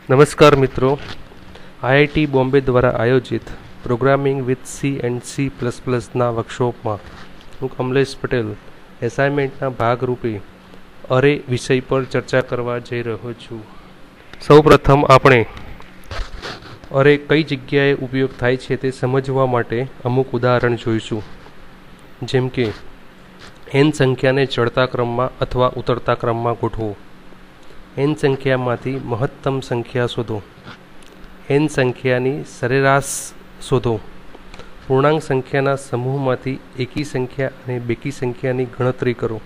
નમસ્કાર મિત્રો, આઈઆઈટી બોમ્બે દ્વારા આયોજિત programming with C and C plus પ્લસના વર્કશોપમાં હું કમલેશ પટેલ એસાઇનમેન્ટના ભાગરૂપે અરે વિષય પર ચર્ચા કરવા જઈ રહ્યો છું. સૌપ્રથમ આપણે અરે કઈ જગ્યાએ ઉપયોગ થાય છે તે સમજવા માટે અમુક ઉદાહરણ જોઈશું. જેમ કે n સંખ્યાને ચડતા ક્રમમાં અથવા ઉતરતા ક્રમમાં ગોઠવો, n સંખ્યામાંથી મહત્તમ સંખ્યા શોધો, n સંખ્યાની સરેરાશ શોધો, પૂર્ણાંક સંખ્યાના સમૂહમાંથી એકી સંખ્યા અને બેકી સંખ્યાની ગણતરી કરો,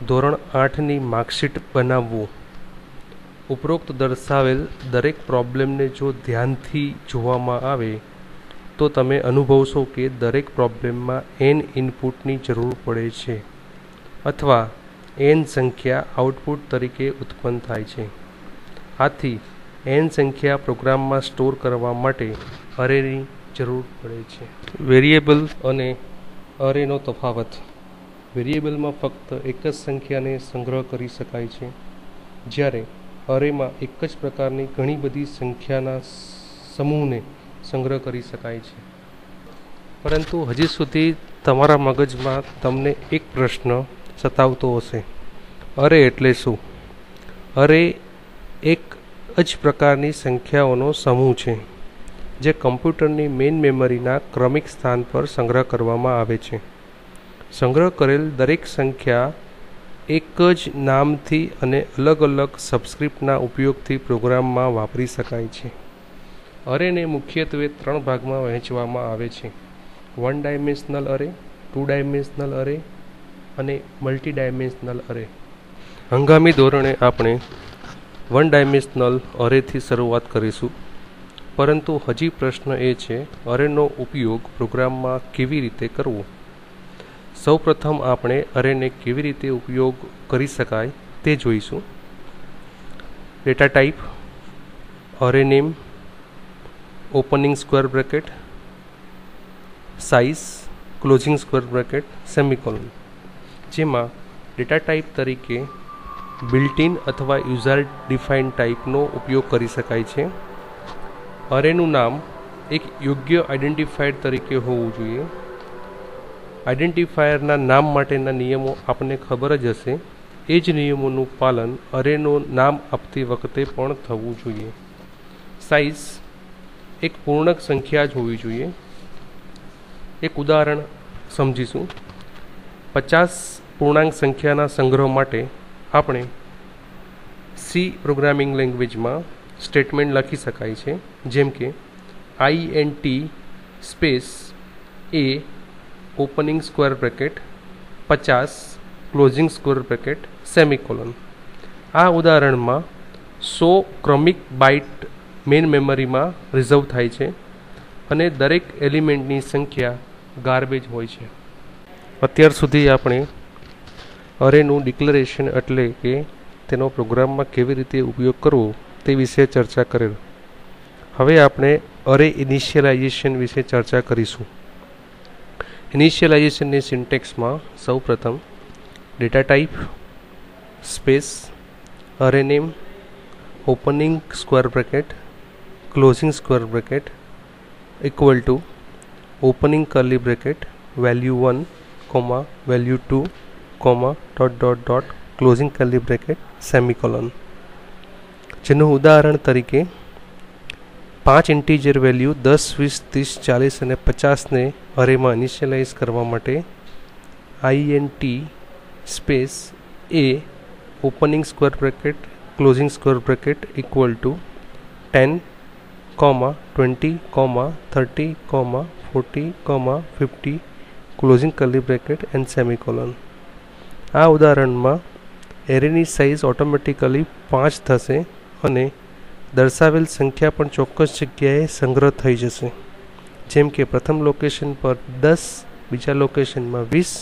ધોરણ 8ની માર્કશીટ બનાવવું. ઉપરોક્ત દર્શાવેલ દરેક પ્રોબ્લેમને જો ધ્યાનથી જોવામાં આવે તો તમે અનુભવશો કે દરેક પ્રોબ્લેમમાં n ઇનપુટની જરૂર પડે છે અથવા n સંખ્યા આઉટપુટ તરીકે ઉત્પન્ન થાય છે. આથી n સંખ્યા પ્રોગ્રામમાં સ્ટોર કરવા માટે અરેની જરૂર પડે છે. વેરિયેબલ અને અરેનો તફાવત. વેરિયેબલમાં ફક્ત એક જ સંખ્યાને સંગ્રહ કરી શકાય છે, જ્યારે અરેમાં એક જ પ્રકારની ઘણી બધી સંખ્યાના સમૂહને સંગ્રહ કરી શકાય છે. પરંતુ હજી સુધી તમારા મગજમાં તમને એક પ્રશ્ન સતાવતો હશે, અરે એટલે શું? અરે એક જ પ્રકારની સંખ્યાઓનો સમૂહ છે જે કમ્પ્યુટરની મેઇન મેમરીના ક્રમિક સ્થાન પર સંગ્રહ કરવામાં આવે છે. સંગ્રહ કરેલ દરેક સંખ્યા એક જ નામથી અને અલગ અલગ સબસ્ક્રિપ્ટના ઉપયોગથી પ્રોગ્રામમાં વાપરી શકાય છે. અરેને મુખ્યત્વે 3 ભાગમાં વહેંચવામાં આવે છે: 1 ડાયમેન્શનલ અરે, 2 ડાયમેન્શનલ અરે અને મલ્ટી ડાયમેન્શનલ અરે. હંગામી ધોરણે આપણે 1 ડાયમેન્શનલ અરેથી શરૂઆત કરીશું, પરંતુ હજી પ્રશ્ન એ છે, અરેનો ઉપયોગ પ્રોગ્રામમાં કેવી રીતે કરવો? સૌપ્રથમ આપણે અરેને કેવી રીતે ઉપયોગ કરી શકાય તે જોઈશું. ડેટા ટાઈપ, અરે name, opening square bracket, size, closing square bracket, semicolon. જેમાં ડેટા ટાઈપ તરીકે બિલ્ટ-ઇન અથવા યુઝર ડિફાઇન્ડ ટાઈપનો ઉપયોગ કરી શકાય છે. અરેનું નામ એક યોગ્ય આઇડેન્ટિફાયર તરીકે હોવું જોઈએ. આઇડેન્ટિફાયરના નામ માટેના નિયમો આપણને ખબર જ હશે. એ જ નિયમોનું પાલન અરેનું નામ આપતી વખતે પણ થવું જોઈએ. સાઇઝ એક પૂર્ણાંક સંખ્યા જ હોવી જોઈએ. એક ઉદાહરણ સમજીશું. 50 પૂર્ણાંક સંખ્યાના સંગ્રહ માટે આપણે સી પ્રોગ્રામિંગ લેંગ્વેજમાં સ્ટેટમેન્ટ લખી શકાય છે, જેમ કે int space a opening square bracket 50 closing square bracket semicolon. આ ઉદાહરણમાં 100 ક્રમિક બાઇટ મેઇન મેમરીમાં રિઝર્વ થાય છે અને દરેક એલિમેન્ટની સંખ્યા ગાર્બેજ હોય છે. અત્યાર સુધી આપણે અરેનું ડિક્લેરેશન એટલે કે તેનો પ્રોગ્રામમાં કેવી રીતે ઉપયોગ કરવો તે વિશે ચર્ચા કરેલ. હવે આપણે અરે ઇનિશિયલાઇઝેશન વિશે ચર્ચા કરીશું. ઇનિશિયલાઇઝેશનની સિન્ટેક્સમાં સૌપ્રથમ ડેટા ટાઈપ સ્પેસ અરે name opening square bracket closing square bracket equal to opening curly bracket value 1, value 2, dot dot dot closing curly bracket semicolon. જેનું ઉદાહરણ તરીકે 5 ઇન્ટીજર વેલ્યુ 10, 20, 30, 40 અને 50ને અરેમાં ઇનિશિયલાઇઝ કરવા માટે int space a opening square bracket closing square bracket equal to 10, 20, 30, 40, 50 closing curly bracket and semicolon. આ ઉદાહરણમાં એરેની size automatically 5 થશે અને દર્શાવેલ સંખ્યા પણ ચોક્કસ જગ્યાએ સંગ્રહ થઈ જશે, જેમ કે પ્રથમ લોકેશન પર 10, બીજા લોકેશનમાં 20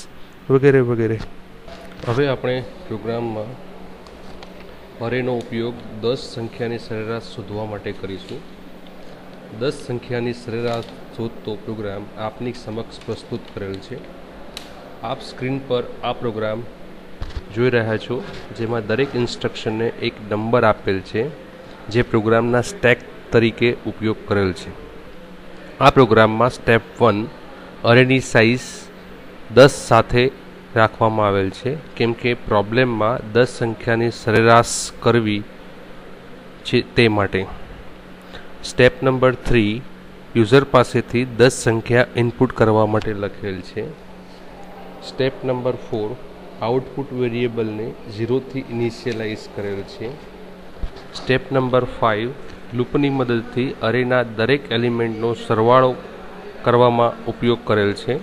વગેરે વગેરે. હવે આપણે પ્રોગ્રામમાં અરેનો ઉપયોગ 10 સંખ્યાની સરેરાશ શોધવા માટે કરીશું. 10 સંખ્યાની સરેરાશ શોધતો પ્રોગ્રામ આપની સમક્ષ પ્રસ્તુત કરેલ છે. આપ સ્ક્રીન પર આ પ્રોગ્રામ જોઈ રહ્યા છો, જેમાં દરેક ઇન્સ્ટ્રક્શનને એક નંબર આપેલ છે જે પ્રોગ્રામના સ્ટેક તરીકે ઉપયોગ કરેલ છે. આ પ્રોગ્રામમાં સ્ટેપ 1 અરેની સાઇઝ 10 સાથે રાખવામાં આવેલ છે, કેમ કે પ્રોબ્લેમમાં 10 સંખ્યાની સરેરાશ કરવી છે તે માટે. સ્ટેપ નંબર 3 યુઝર પાસેથી 10 સંખ્યા ઇનપુટ કરવા માટે લખેલ છે. સ્ટેપ નંબર 4 આઉટપુટ વેરિયેબલને 0 થી ઇનિશિયલાઇઝ કરેલ છે. સ્ટેપ નંબર 5 લૂપની મદદથી અરેના દરેક એલિમેન્ટનો સરવાળો કરવામાં ઉપયોગ કરેલ છે.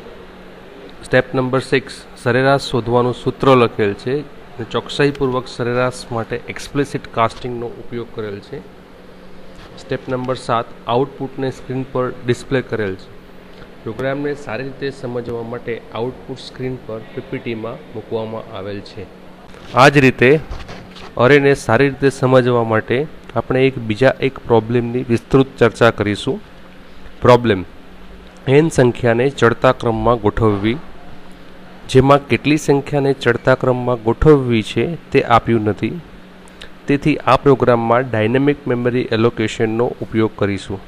સ્ટેપ નંબર 6 સરેરાશ શોધવાનું સૂત્ર લખેલ છે અને ચોકસાઈપૂર્વક સરેરાશ માટે એક્સપ્લિસિટ કાસ્ટિંગનો ઉપયોગ કરેલ છે. સ્ટેપ નંબર 7 આઉટપુટને સ્ક્રીન પર ડિસ્પ્લે કરેલ છે. પ્રોગ્રામને સારી રીતે સમજવા માટે આઉટપુટ સ્ક્રીન પર પીપીટીમાં મૂકવામાં આવેલ છે. આ જ રીતે અરેને સારી રીતે સમજવા માટે આપણે બીજા એક પ્રોબ્લેમની વિસ્તૃત ચર્ચા કરીશું. પ્રોબ્લેમ n સંખ્યાને ચડતા ક્રમમાં ગોઠવવી, જેમાં કેટલી સંખ્યાને ચડતા ક્રમમાં ગોઠવવી છે તે આપ્યું નથી. તેથી આ પ્રોગ્રામમાં ડાયનેમિક મેમરી એલોકેશનનો ઉપયોગ કરીશું.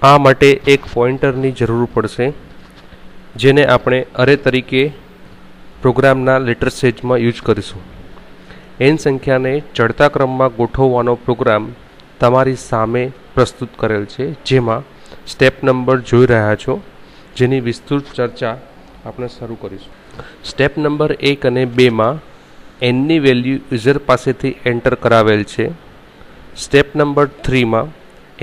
આ માટે એક પોઇન્ટરની જરૂર પડશે, જેને આપણે અરે તરીકે પ્રોગ્રામના લેટર સ્ટેજમાં યુઝ કરીશું. n સંખ્યાને ચડતા ક્રમમાં ગોઠવવાનો પ્રોગ્રામ તમારી સામે પ્રસ્તુત કરેલ છે, જેમાં સ્ટેપ નંબર જોઈ રહ્યા છો, જેની વિસ્તૃત ચર્ચા આપણે શરૂ કરીશું. સ્ટેપ નંબર 1 અને 2માં nની વેલ્યુ યુઝર પાસેથી એન્ટર કરાવેલ છે. સ્ટેપ નંબર 3માં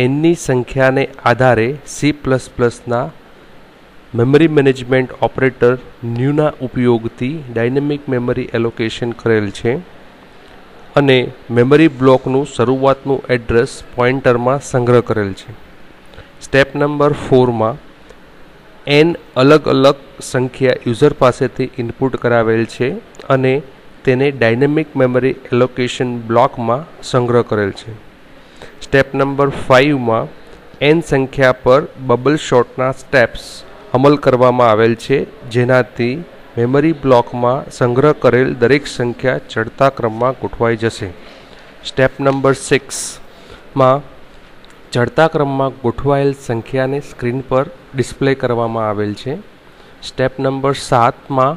nની સંખ્યાને આધારે C++ના મેમરી મેનેજમેન્ટ ઓપરેટર ન્યૂના ઉપયોગથી ડાયનેમિક મેમરી એલોકેશન કરેલ છે અને મેમરી બ્લોકનું શરૂઆતનું એડ્રેસ પોઇન્ટરમાં સંગ્રહ કરેલ છે. સ્ટેપ નંબર 4માં n અલગ અલગ સંખ્યા યુઝર પાસેથી ઇનપુટ કરાવેલ છે અને તેને ડાયનેમિક મેમરી એલોકેશન બ્લોકમાં સંગ્રહ કરેલ છે. સ્ટેપ નંબર 5માં n સંખ્યા પર બબલ શોર્ટના સ્ટેપ્સ અમલ કરવામાં આવેલ છે, જેનાથી મેમરી બ્લોકમાં સંગ્રહ કરેલ દરેક સંખ્યા ચડતા ક્રમમાં ગોઠવાઈ જશે. સ્ટેપ નંબર 6માં ચડતા ક્રમમાં ગોઠવાયેલ સંખ્યાને સ્ક્રીન પર ડિસ્પ્લે કરવામાં આવેલ છે. સ્ટેપ નંબર 7માં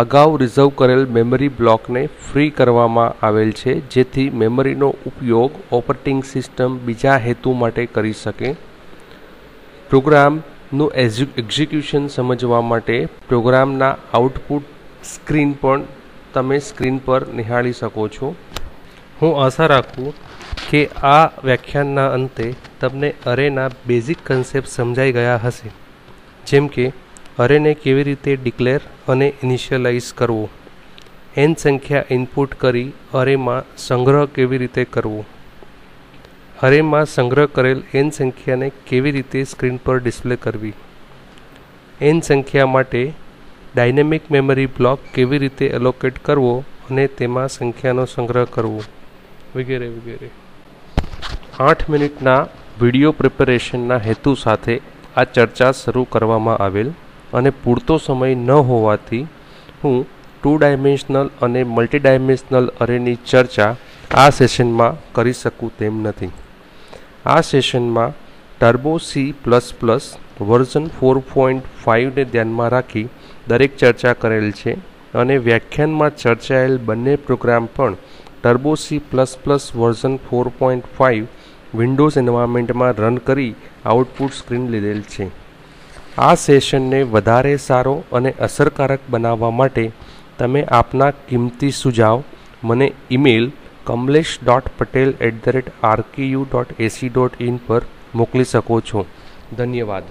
અગાઉ રિઝર્વ કરેલ મેમરી બ્લોકને ફ્રી કરવામાં આવેલ છે, જેથી મેમરીનો ઉપયોગ ઓપરેટિંગ સિસ્ટમ બીજા હેતુ માટે કરી શકે. પ્રોગ્રામનું એક્ઝિક્યુશન સમજવા માટે પ્રોગ્રામના આઉટપુટ સ્ક્રીન પણ તમે સ્ક્રીન પર નિહાળી શકો છો. હું આશા રાખું કે આ વ્યાખ્યાનના અંતે તમને અરેના બેઝિક કન્સેપ્ટ સમજાઈ ગયા હશે, જેમ કે અરેને કેવી રીતે ડિક્લેર અને ઇનિશિયલાઇઝ કરવો, n સંખ્યા ઇનપુટ કરી અરેમાં સંગ્રહ કેવી રીતે કરવો, અરેમાં સંગ્રહ કરેલ n સંખ્યાને કેવી રીતે સ્ક્રીન પર ડિસ્પ્લે કરવી, n સંખ્યા માટે ડાયનેમિક મેમરી બ્લોક કેવી રીતે એલોકેટ કરવો અને તેમાં સંખ્યાનો સંગ્રહ કરવો, વગેરે વગેરે. 8 મિનિટના વિડીયો પ્રિપેરેશનના હેતુ સાથે આ ચર્ચા શરૂ કરવામાં આવેલ અને પૂરતો સમય ન હોવાથી હું 2 ડાયમેન્શનલ અને મલ્ટી ડાયમેન્શનલ અરેની ચર્ચા આ સેશનમાં કરી શકું તેમ નથી. આ સેશનમાં ટર્બો C++ વર્ઝન 4.5ને ધ્યાનમાં રાખી દરેક ચર્ચા કરેલ છે અને વ્યાખ્યાનમાં ચર્ચાયેલ બંને પ્રોગ્રામ પણ ટર્બો C++ વર્ઝન 4.5 વિન્ડોઝ એન્વાયરમેન્ટમાં રન કરી આઉટપુટ સ્ક્રીન લીધેલ છે. આ સેશનને વધારે સારો અને અસરકારક બનાવવા માટે તમે આપના કિંમતી સુઝાવ મને ઈમેલ kamlesh.patel@rku.ac.in પર મોકલી શકો છો. ધન્યવાદ.